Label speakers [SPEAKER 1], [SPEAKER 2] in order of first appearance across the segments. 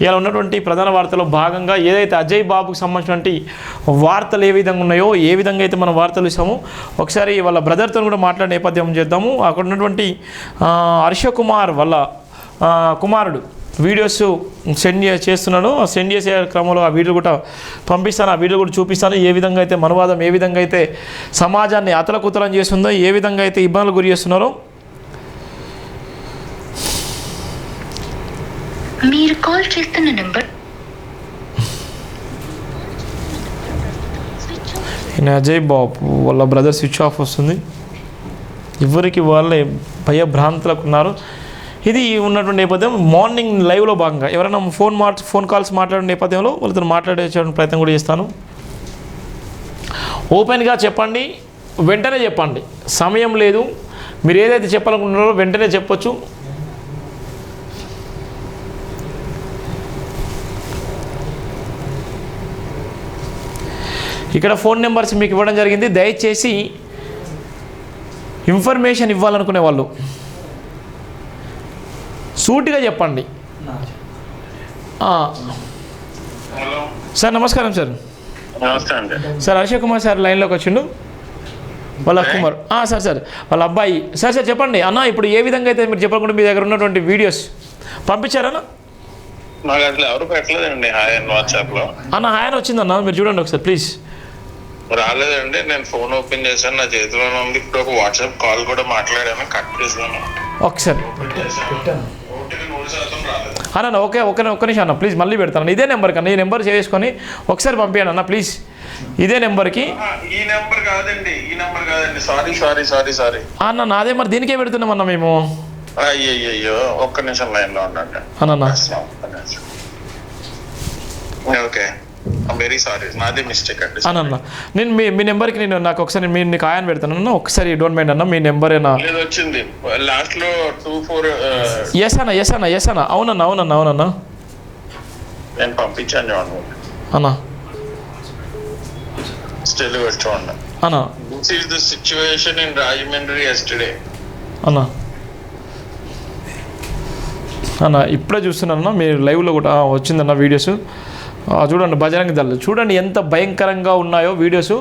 [SPEAKER 1] ఇలా ఉన్నటువంటి ప్రధాన వార్తలో భాగంగా ఏదైతే అజయ్ బాబుకు సంబంధించినటువంటి వార్తలు ఏ విధంగా ఉన్నాయో, ఏ విధంగా అయితే మనం వార్తలు ఇస్తామో ఒకసారి వాళ్ళ బ్రదర్తో కూడా మాట్లాడే నేపథ్యం చేద్దాము. అక్కడ ఉన్నటువంటి హర్ష కుమార్ వాళ్ళ కుమారుడు వీడియోస్ సెండ్ చేస్తున్నాడు. సెండ్ చేసే క్రమంలో ఆ వీడియో కూడా పంపిస్తాను, ఆ వీడియో కూడా చూపిస్తాను. ఏ విధంగా అయితే మనవాదం ఏ విధంగా అయితే సమాజాన్ని అతలకుతలం చేస్తుందో, ఏ విధంగా అయితే ఇబ్బందులు గురి చేస్తున్నారో.
[SPEAKER 2] మీరు కాల్ చేస్తున్న నంబర్
[SPEAKER 1] అజయ్ బాబు వాళ్ళ బ్రదర్ స్విచ్ ఆఫ్ వస్తుంది. ఎవరికి వాళ్ళే భయభ్రాంతులకు ఉన్నారు. ఇది ఉన్నటువంటి నేపథ్యం. మార్నింగ్ లైవ్లో భాగంగా ఎవరైనా ఫోన్ కాల్స్ మాట్లాడే నేపథ్యంలో వాళ్ళతో మాట్లాడే ప్రయత్నం కూడా చేస్తాను. ఓపెన్గా చెప్పండి, వెంటనే చెప్పండి, సమయం లేదు. మీరు ఏదైతే చెప్పాలనుకుంటున్నారో వెంటనే చెప్పొచ్చు. ఇక్కడ ఫోన్ నెంబర్స్ మీకు ఇవ్వడం జరిగింది. దయచేసి ఇన్ఫర్మేషన్ ఇవ్వాలనుకునే వాళ్ళు సూటిగా చెప్పండి. సార్ నమస్కారం sir. Sir Harsha Kumar sir లైన్లోకి వచ్చిండు. వాళ్ళ కుమార్ సార్ వాళ్ళ అబ్బాయి. సార్ చెప్పండి అన్న, ఇప్పుడు ఏ విధంగా అయితే మీరు చెప్పకుండా మీ దగ్గర ఉన్నటువంటి వీడియోస్ పంపించారన్నా?
[SPEAKER 3] ఎవరు పెట్టలేదండి
[SPEAKER 1] అన్న. హాయ్ వచ్చిందన్న, మీరు చూడండి ఒకసారి ప్లీజ్.
[SPEAKER 3] రాలేదండి, నేను ఫోన్ ఓపెన్ చేశాను, నా చేతిలోనే ఉంది. ఇప్పుడు ఒక వాట్సాప్ కాల్ కూడా మాట్లాడాను, కట్ చేశాను
[SPEAKER 1] ఒకసారి. అన్న ఓకే ఒక్క నిమిషం అన్న ప్లీజ్, మళ్ళీ పెడతాను. ఇదే నెంబర్కి అన్న, ఈ నెంబర్ చేసుకొని ఒకసారి పంపించండి అన్న ప్లీజ్. ఇదే నెంబర్కి.
[SPEAKER 3] ఈ నెంబర్ కాదండి, ఈ నెంబర్ కాదండి. సారీ
[SPEAKER 1] అన్న, నాదే మరి దీనికే పెడుతున్నామన్న మేము.
[SPEAKER 3] అయ్యో ఒక్క నిమిషం లైన్ లో ఉండండి
[SPEAKER 1] అన్న.
[SPEAKER 3] ఓకే, వెరీ సారీ, నాదే మిస్టేక్ అండి
[SPEAKER 1] అన్న. నేను మీ నెంబర్కి నేను నాకు ఒకసారి మీరు నీకు ఆయాన్ని పెడతాను అన్న. ఒకసారి డోంట్ మైండ్ అన్న, మీ నెంబర్ ఏనా
[SPEAKER 3] వచ్చింది లాస్ట్ లో 24.
[SPEAKER 1] ఎస్ అన్న. అవునన్నా
[SPEAKER 3] నేను పంపించాను చూడండి
[SPEAKER 1] అన్న.
[SPEAKER 3] స్టిల్ చూడండి
[SPEAKER 1] అన్న.
[SPEAKER 3] This is the situation in Rajahmundry yesterday
[SPEAKER 1] అన్న. ఇప్పుడే చూస్తున్నానన్నా, మీరు లైవ్లో కూడా వచ్చిందన్న వీడియోస్. చూడండి బజరంగ దళ్ చూడండి ఎంత భయంకరంగా ఉన్నాయో వీడియోస్,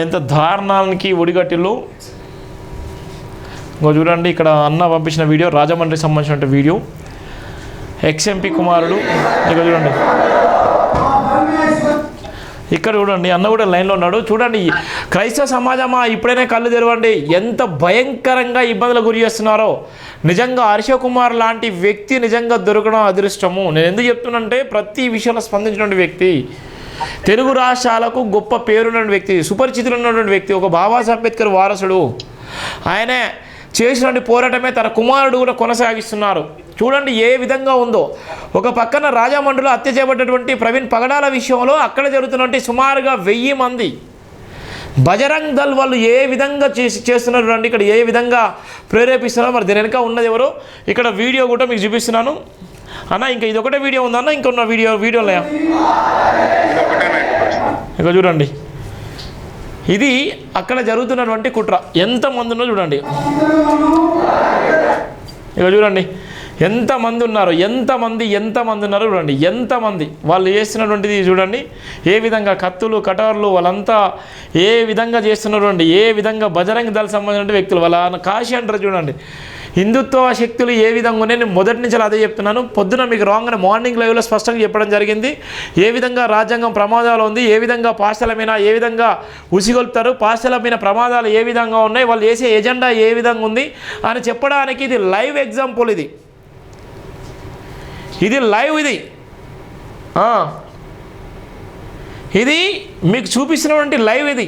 [SPEAKER 1] ఎంత దారుణానికి ఒడిగట్టిల్లు. ఇంకో చూడండి ఇక్కడ అన్న పంపించిన వీడియో, రాజమండ్రికి సంబంధించిన వీడియో. ఎక్స్ఎంపీ కుమారుడు. ఇక చూడండి ఇక్కడ చూడండి, అన్న కూడా లైన్లో ఉన్నాడు. చూడండి క్రైస్తవ సమాజమా, ఇప్పుడైనా కళ్ళు తెరవండి, ఎంత భయంకరంగా ఇబ్బందులు గురి చేస్తున్నారో. నిజంగా హర్ష కుమార్ లాంటి వ్యక్తి నిజంగా దొరకడం అదృష్టము. నేను ఎందుకు చెప్తున్నానంటే, ప్రతి విషయంలో స్పందించినటువంటి వ్యక్తి, తెలుగు రాష్ట్రాలకు గొప్ప పేరున్న వ్యక్తి, సుపరిచితులు ఉన్నటువంటి వ్యక్తి, ఒక బాబాసాహెబ్ అంబేద్కర్ వారసుడు. ఆయనే చేసినటువంటి పోరాటమే తన కుమారుడు కూడా కొనసాగిస్తున్నారు. చూడండి ఏ విధంగా ఉందో. ఒక పక్కన రాజమండ్రిలో హత్య చేయబడ్డటువంటి ప్రవీణ్ పగడాల విషయంలో అక్కడ జరుగుతున్నటువంటి సుమారుగా 1000 మంది బజరంగ్ దళ్ వాళ్ళు ఏ విధంగా చేస్తున్నారు చూడండి. ఇక్కడ ఏ విధంగా ప్రేరేపిస్తున్నారు, మరి దీని వెనక ఉన్నది ఎవరో ఇక్కడ వీడియో కూడా మీకు చూపిస్తున్నాను అన్న. ఇంకా ఇది ఒకటే వీడియో ఉందన్న, ఇంకొన్న వీడియోలే ఇక చూడండి. ఇది అక్కడ జరుగుతున్నటువంటి కుట్ర. ఎంతమంది ఉన్నో చూడండి. ఇక చూడండి ఎంతమంది ఉన్నారు, ఎంతమంది ఉన్నారో చూడండి. ఎంతమంది వాళ్ళు చేస్తున్నటువంటిది చూడండి. ఏ విధంగా కత్తులు కటార్లు వాళ్ళంతా ఏ విధంగా చేస్తున్నారు చూడండి. ఏ విధంగా బజరంగ దళ సంబంధించిన వ్యక్తులు వాళ్ళ కాశీ అంటారు చూడండి. హిందుత్వ శక్తులు ఏ విధంగా ఉన్నాయి, నేను మొదటి నుంచి అదే చెప్తున్నాను. పొద్దున మీకు రాగానే మార్నింగ్ లైవ్లో స్పష్టంగా చెప్పడం జరిగింది. ఏ విధంగా రాజ్యాంగం ప్రమాదాలు ఉంది, ఏ విధంగా పాస్టల మీద ఏ విధంగా ఉసిగొల్పుతారు, పాస్టల మీద ప్రమాదాలు ఏ విధంగా ఉన్నాయి, వాళ్ళు చేసే ఎజెండా ఏ విధంగా ఉంది అని చెప్పడానికి ఇది లైవ్ ఎగ్జాంపుల్. ఇది లైవ్. ఇది మీకు చూపిస్తున్నటువంటి లైవ్. ఇది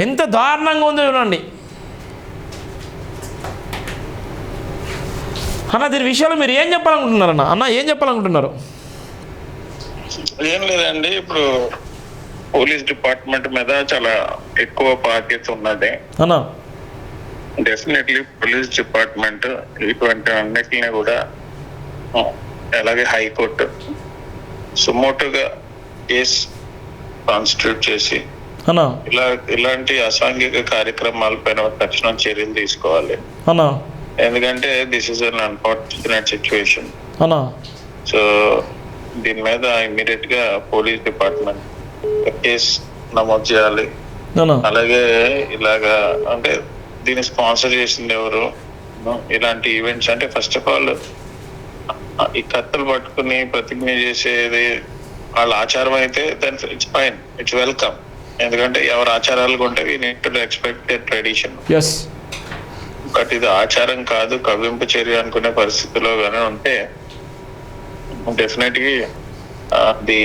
[SPEAKER 1] ఎంత దారుణంగా ఉందో చూడండి అన్న. దీని విషయంలో మీరు ఏం చెప్పాలనుకుంటున్నారు అన్న? ఏం చెప్పాలనుకుంటున్నారు?
[SPEAKER 3] ఏం లేదండి, ఇప్పుడు పోలీస్ డిపార్ట్మెంట్ మీద చాలా ఎక్కువ బాధ్యత ఉన్నది
[SPEAKER 1] అన్న.
[SPEAKER 3] డెఫినెట్లీ పోలీస్ డిపార్ట్మెంట్ ఇటువంటి అన్నిటిని కూడా, అలాగే హైకోర్టు సుమోటుగా కేసు కాన్స్టిట్యూట్ చేసి ఇలాంటి అసాంఘిక కార్యక్రమాలపైన తక్షణం చర్యలు తీసుకోవాలి. ఎందుకంటే this is an unfortunate situation.
[SPEAKER 1] అన్నా
[SPEAKER 3] సో దీని మీద ఇమ్మీడియట్ గా పోలీస్ డిపార్ట్మెంట్ కేసు నమోదు చేయాలి.
[SPEAKER 1] అన్నా
[SPEAKER 3] అలాగే ఇలాగా అంటే దీన్ని స్పాన్సర్ చేసింది ఎవరు, ఇలాంటి ఈవెంట్స్ అంటే ఫస్ట్ ఆఫ్ ఆల్ ఈ కత్తులు పట్టుకుని ప్రతిజ్ఞ చేసేది వాళ్ళ ఆచారం అయితే then it's fine, it's welcome. ఎందుకంటే ఎవరి ఆచారాలు ఉంటే we need to respect the tradition.
[SPEAKER 1] Yes
[SPEAKER 3] but ఇది ఆచారం కాదు, కవ్వింపు చర్య అనుకునే పరిస్థితిలో కానీ ఉంటే definitely the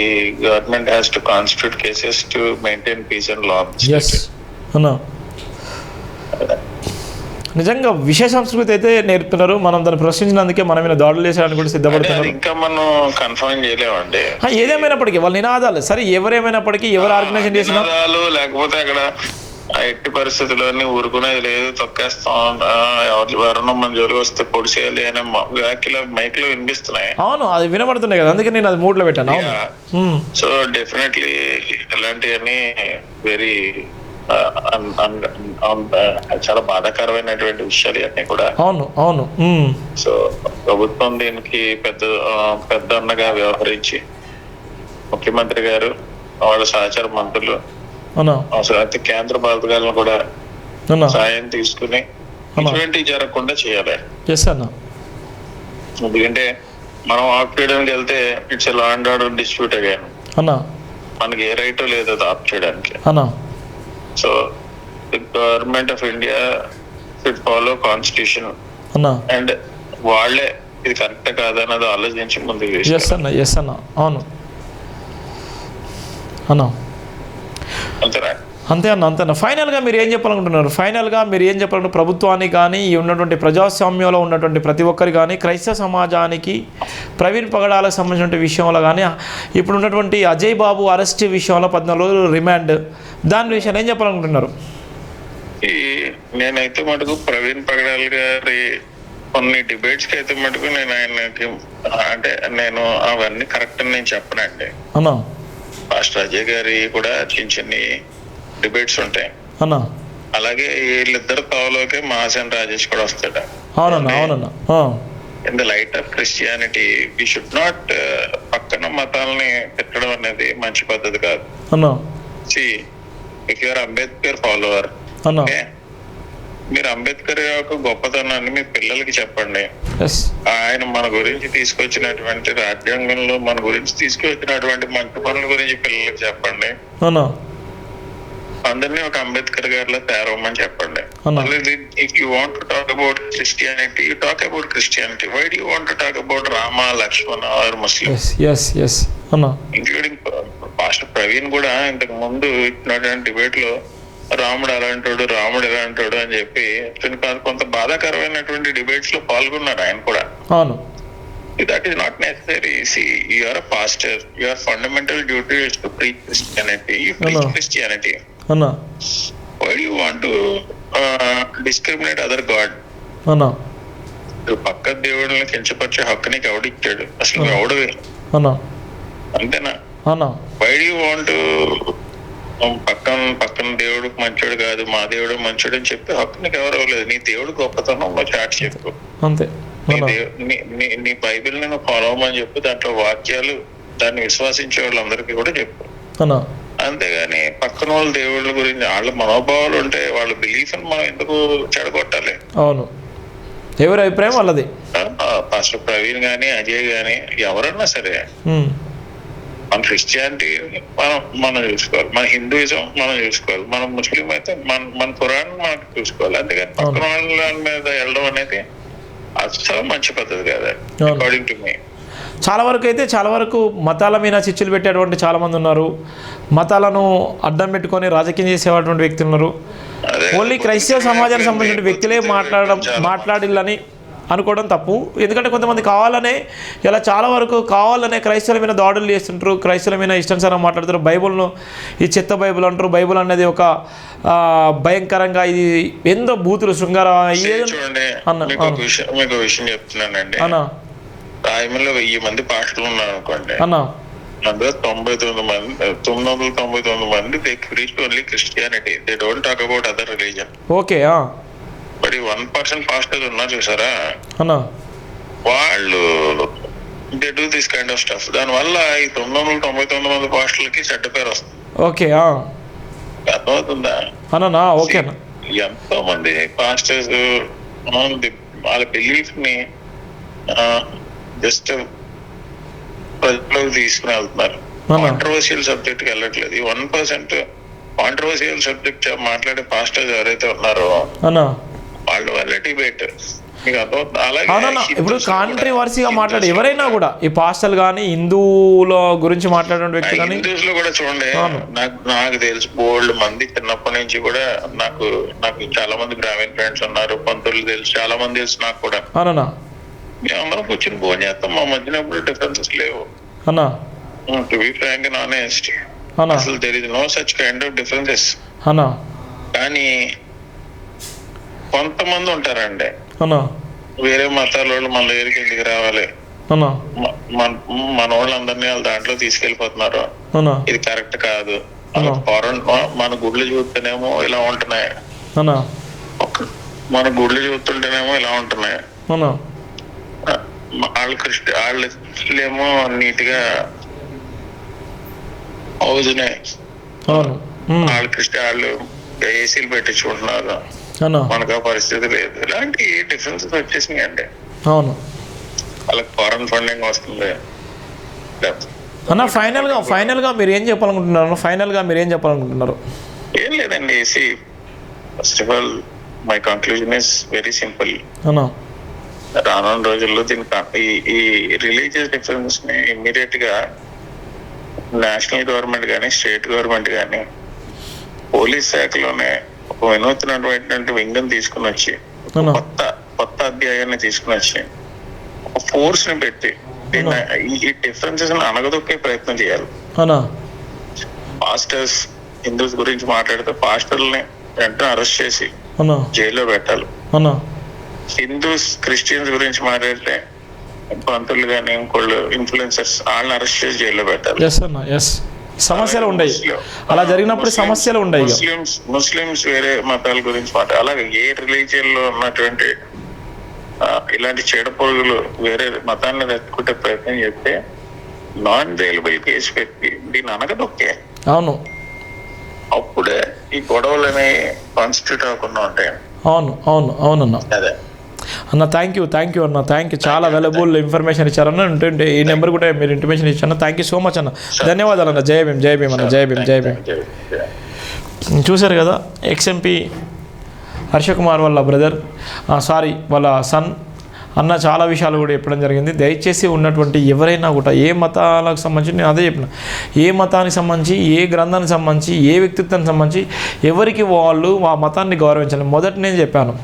[SPEAKER 3] government has to constitute cases to maintain peace and law.
[SPEAKER 1] Yes అన్నా నిజంగా విషయ సంస్కృతి అయితే నేర్పుతున్నారు. మనం దాన్ని ప్రశ్నించినందుకే మనం మీద దాడులు చేసేయడానికి కూడా సిద్ధపడుతున్నారు.
[SPEAKER 3] ఇంకా మనం కన్ఫర్మ్ చేయలేమండి.
[SPEAKER 1] ఏదేమైనప్పటికీ వాళ్ళ నినాదాలు సరే, ఎవరేమైనప్పటికీ ఎవరు ఆర్గనైజేషన్ చేసినా
[SPEAKER 3] లేకపోతే అక్కడ ఎట్టి పరిస్థితుల్లోని ఊరుకునేది లేదు, తొక్కేస్తాం, ఎవరన్నా మన జోలికి వస్తే పొడి చేయాలి అనే వ్యాఖ్యలు మైక్ లో వినిపిస్తున్నాయి.
[SPEAKER 1] అవును, అది వినబడుతున్నాయి కదా, అందుకే నేను అది మూడ్లో పెట్టాను. అవును.
[SPEAKER 3] సో డెఫినెట్లీ ఇలాంటివన్నీ వెరీ చాలా బాధాకరమైనటువంటి విషయాలు ఇవన్నీ కూడా.
[SPEAKER 1] అవును అవును.
[SPEAKER 3] సో ప్రభుత్వం దీనికి పెద్ద అన్నగా వ్యవహరించి ముఖ్యమంత్రి గారు వాళ్ళ సహచార మంత్రులు అయితే కేంద్ర పథకాలను కూడా సాయం తీసుకుని ఇటువంటివి జరగకుండా చేయాలి. ఎందుకంటే మనం ఆఫ్ చేయడానికి వెళ్తే it's law and order dispute అయ్యాను, మనకి ఏ రైట్ లేదు అది ఆఫ్ చేయడానికి. So the government of India should follow constitution and వాళ్ళే ఇది కరెక్ట్ కాదన్నది ఆలోచించి ముందుకు
[SPEAKER 1] అవును అన్నా.
[SPEAKER 3] అంతేనా?
[SPEAKER 1] అంతేనా. ఫైనల్గా మీరు ఏం చెప్పాలనుకుంటున్నారు? ప్రభుత్వానికి కానీ ఉన్నటువంటి ప్రజాస్వామ్యంలో ఉన్నటువంటి ప్రతి ఒక్కరు కానీ క్రైస్తవ సమాజానికి ప్రవీణ్ పగడాలకు సంబంధించిన విషయంలో కానీ ఇప్పుడు ఉన్నటువంటి అజయ్ బాబు అరెస్ట్ విషయంలో 14 రోజులు రిమాండ్, దాని విషయాన్ని ఏం చెప్పాలనుకుంటున్నారు?
[SPEAKER 3] నేనైతే మటుకు ప్రవీణ్ పగడాల్ గారి కొన్ని డిబేట్స్ కి అయితే మటుకు నేను ఆయనకి అంటే నేను అవన్నీ కరెక్ట్ అని నేను చెప్పనండి.
[SPEAKER 1] అన్నా
[SPEAKER 3] పాస్టర్ అజయ్ గారి కూడా చిన్న చిన్న డిబేట్స్ ఉంటాయి. అలాగే వీళ్ళిద్దరు తావులోకి మహాసేన్ రాజేష్ కూడా వస్తాడు. In the light of Christianity we should not పక్కన మతాలని పెట్టడం అనేది మంచి పద్ధతి కాదు. ఇఫ్ యూఆర్ అంబేద్కర్ ఫాలోవర్, మీరు అంబేద్కర్ యొక్క గొప్పతనాన్ని మీ పిల్లలకి చెప్పండి. ఆయన మన గురించి తీసుకొచ్చినటువంటి రాజ్యాంగంలో మన గురించి తీసుకొచ్చినటువంటి మంచి పనుల గురించి పిల్లలకి చెప్పండి. అందరినీ ఒక అంబేద్కర్ గారిలో తయారవమని చెప్పండి. If you want to talk about Christianity, you talk about Christianity. Why do you want to talk about Rama, Lakshmana or Muslims? Including pastor Praveen కూడా ఇంతకు ముందు ఇచ్చినటువంటి డిబేట్ లో రాముడు రాముడు ఎలాంటాడు అని చెప్పి కొంత బాధాకరమైనటువంటి డిబేట్స్ లో పాల్గొన్నారు ఆయన కూడా. That is not necessary. See, you are a pastor. Your fundamental duty is to preach Christianity. You preach Christianity. Why do you want to discriminate other God? పక్క దేవుడిని కించపరిచే హక్కు నీకు ఎవడిచ్చాడు? అసలు ఎవడవి? అంతేనా? Why do you want to పక్కన దేవుడు మంచోడు కాదు, మా దేవుడు మంచోడు అని చెప్పి హక్కు నీకు ఎవరు అవ్వలేదు. నీ దేవుడు గొప్పతనం చాటి చెప్పు. అంతే. నీ బైబిల్ ని ఫాలో అవ్వమని చెప్పు, దాంట్లో వాక్యాలు దాన్ని విశ్వసించే వాళ్ళందరికీ కూడా చెప్పు. అంతేగాని పక్కన వాళ్ళ దేవుళ్ళ గురించి వాళ్ళ మనోభావాలు ఉంటే వాళ్ళ బిలీఫ్ అని మనం ఎందుకు చెడగొట్టాలి?
[SPEAKER 1] అవును, ఎవరి అభిప్రాయం వాళ్ళది.
[SPEAKER 3] పాస్టర్ ప్రవీణ్ గాని అజయ్ గాని ఎవరన్నా సరే మన క్రిస్టియానిటీ మనం చూసుకోవాలి, మన హిందూయిజం మనం చూసుకోవాలి, మన ముస్లిం అయితే మన ఖురాన్ మనకు చూసుకోవాలి. అంతేగాని పక్కన వాళ్ళ మీద వెళ్ళడం అనేది అసలు మంచి పద్ధతి కాదు అకార్డింగ్ టు మీ.
[SPEAKER 1] చాలా వరకు మతాల మీద చిచ్చులు పెట్టేటువంటి చాలా మంది ఉన్నారు. మతాలను అడ్డం పెట్టుకొని రాజకీయం చేసేటువంటి వ్యక్తులు ఉన్నారు. ఓన్లీ క్రైస్తవ సమాజానికి సంబంధించిన వ్యక్తులే మాట్లాడిల్లని అనుకోవడం తప్పు. ఎందుకంటే కొంతమంది చాలా వరకు కావాలనే క్రైస్తవుల మీద దాడులు చేస్తుంటారు, క్రైస్తవుల మీద ఇష్టానుసారం మాట్లాడుతారు. బైబుల్ను ఈ చెత్త బైబుల్ అంటారు. బైబుల్ అనేది ఒక భయంకరంగా ఇది ఎంతో బూతులు శృంగారం.
[SPEAKER 3] మీకు విషయం చెప్తున్నానండి, రాయమల్లో 1000 మంది పాస్టర్లు ఉన్నారు అనుకోండి, అందులో 999 మంది they preach only Christianity. They don't talk about other religion.
[SPEAKER 1] Okay.
[SPEAKER 3] మరి 1% పాస్టర్స్ ఉన్నారు చూసారా,
[SPEAKER 1] అన్నా
[SPEAKER 3] వాళ్ళు they do this kind of stuff. దానివల్ల ఈ 999 మంది పాస్టర్లకి చెడ్డ పేరు వస్తుంది.
[SPEAKER 1] ఓకే
[SPEAKER 3] అర్థమవుతుందా
[SPEAKER 1] అన్నా? ఓకే అన్న.
[SPEAKER 3] ఎంతో మంది పాస్టర్స్ వాళ్ళ బిలీఫ్ ని జస్ట్ ప్రజలకు తీసుకుని వెళ్తున్నారు. కాంట్రవర్షియల్ సబ్జెక్ట్ కి వెళ్ళట్లేదు. ఈ 1% కాంట్రవర్షియల్ సబ్జెక్ట్ మాట్లాడే పాస్టర్స్ ఎవరైతే ఉన్నారో వాళ్ళు వాళ్ళ డిబేట్
[SPEAKER 1] అవునన్నా. ఇప్పుడు కాంట్రవర్సీగా మాట్లాడే ఎవరైనా కూడా ఈ పాస్టర్లు కానీ హిందువుల గురించి మాట్లాడే వ్యక్తి కానీ
[SPEAKER 3] హిందూస్ లో కూడా చూడండి, నాకు తెలిసి బోల్డ్ మంది చిన్నప్పటి నుంచి కూడా నాకు చాలా మంది బ్రాహ్మణ్ ఫ్రెండ్స్ ఉన్నారు, పంతులు తెలుసు, చాలా మంది తెలుసు నాకు కూడా.
[SPEAKER 1] అవునా?
[SPEAKER 3] మేమందరం కూర్చొని భోజనం చేస్తాం, మా మధ్యన ఎప్పుడు డిఫరెన్సెస్ లేవు
[SPEAKER 1] అన్నా.
[SPEAKER 3] To be frank and honest, అసలు there is no such kind of differences. కానీ కొంతమంది ఉంటారండి వేరే మతాల వాళ్ళు మన దగ్గరికి ఎందుకు రావాలి, మన వాళ్ళందరినీ వాళ్ళు దాంట్లో తీసుకెళ్లిపోతున్నారు, ఇది కరెక్ట్ కాదు. మన గుడ్లు చూస్తేనేమో ఇలా ఉంటున్నాయి, మన గుడ్లు చూస్తుంటేనేమో ఇలా ఉంటున్నాయి. వాళ్ళేమో నీట్ గా అవుతున్నాయి, వాళ్ళు ఏసీలు పెట్టించుకుంటున్నారు, మనకు ఆ పరిస్థితి లేదు. ఇలాంటి డిఫరెన్సెస్ వచ్చేసినాయి అండి.
[SPEAKER 1] అవును,
[SPEAKER 3] వాళ్ళకి ఫారెన్ ఫండింగ్ వస్తుంది.
[SPEAKER 1] అన్న ఫైనల్ గా మీరు ఏం చెప్పాలనుకుంటున్నారు?
[SPEAKER 3] ఏం లేదండి, first of all my conclusion is very simple. రానున్న రోజుల్లో ఈ రిలీజియస్ డిఫరెన్స్ ని ఇమ్మీడియట్ గా నేషనల్ గవర్నమెంట్ కానీ స్టేట్ గవర్నమెంట్ కానీ పోలీస్ శాఖలోనే ఒక వినూత్నమైనటువంటి వింగం తీసుకుని వచ్చి కొత్త అధ్యాయాన్ని తీసుకుని వచ్చి ఒక ఫోర్స్ ని పెట్టి ఈ డిఫరెన్సెస్ అణగదొక్కే ప్రయత్నం చేయాలి. పాస్టర్స్ హిందూస్ గురించి మాట్లాడితే పాస్టర్లని వెంటనే అరెస్ట్ చేసి జైల్లో పెట్టాలి. హిందూస్ క్రిస్టియన్స్ గురించి మాట్లాడితే పంతులు కానీ ఇంకోళ్ళు ఇన్ఫ్లుయెన్సర్స్ వాళ్ళని అరెస్ట్ చేసి జైల్లో పెట్టాలి.
[SPEAKER 1] సమస్యలు ఉన్నాయి, అలా జరిగినప్పుడు సమస్యలు ఉన్నాయి.
[SPEAKER 3] ముస్లిమ్స్ వేరే మతాల గురించి అలాగే ఏ రిలీజియన్ లో ఉన్నటువంటి ఇలాంటి చెడపొరుగులు వేరే మతాన్ని తెచ్చుకుంటే ప్రయత్నం చేస్తే నాన్ బెయిలబుల్ కేసు పెట్టి దీన్ని అనగదొక్కే.
[SPEAKER 1] అవును,
[SPEAKER 3] అప్పుడే ఈ గొడవలు అనేవి కాన్స్టిట్యూట్ అవ్వకుండా ఉంటాయి.
[SPEAKER 1] అవునన్నా.
[SPEAKER 3] అదే
[SPEAKER 1] అన్న, థ్యాంక్ యూ అన్న, థ్యాంక్ యూ. చాలా వాల్యుబుల్ ఇన్ఫర్మేషన్ ఇచ్చారన్న. ఈ నెంబర్ కూడా మీరు ఇంటిమేషన్ ఇచ్చాను. థ్యాంక్ యూ సో మచ్ అన్న, ధన్యవాదాలు అన్న. జై భీమ్ అన్న, జై భీమ్. చూశారు కదా, ఎక్స్ఎంపీ హర్షకుమార్ వాళ్ళ బ్రదర్, వాళ్ళ సన్ అన్న చాలా విషయాలు కూడా చెప్పడం జరిగింది. దయచేసి ఉన్నటువంటి ఎవరైనా కూడా ఏ మతాలకు సంబంధించి, నేను అదే చెప్పిన, ఏ మతానికి సంబంధించి, ఏ గ్రంథానికి సంబంధించి, ఏ వ్యక్తిత్వానికి సంబంధించి ఎవరికి వాళ్ళు ఆ మతాన్ని గౌరవించాలి. మొదట నేను చెప్పాను,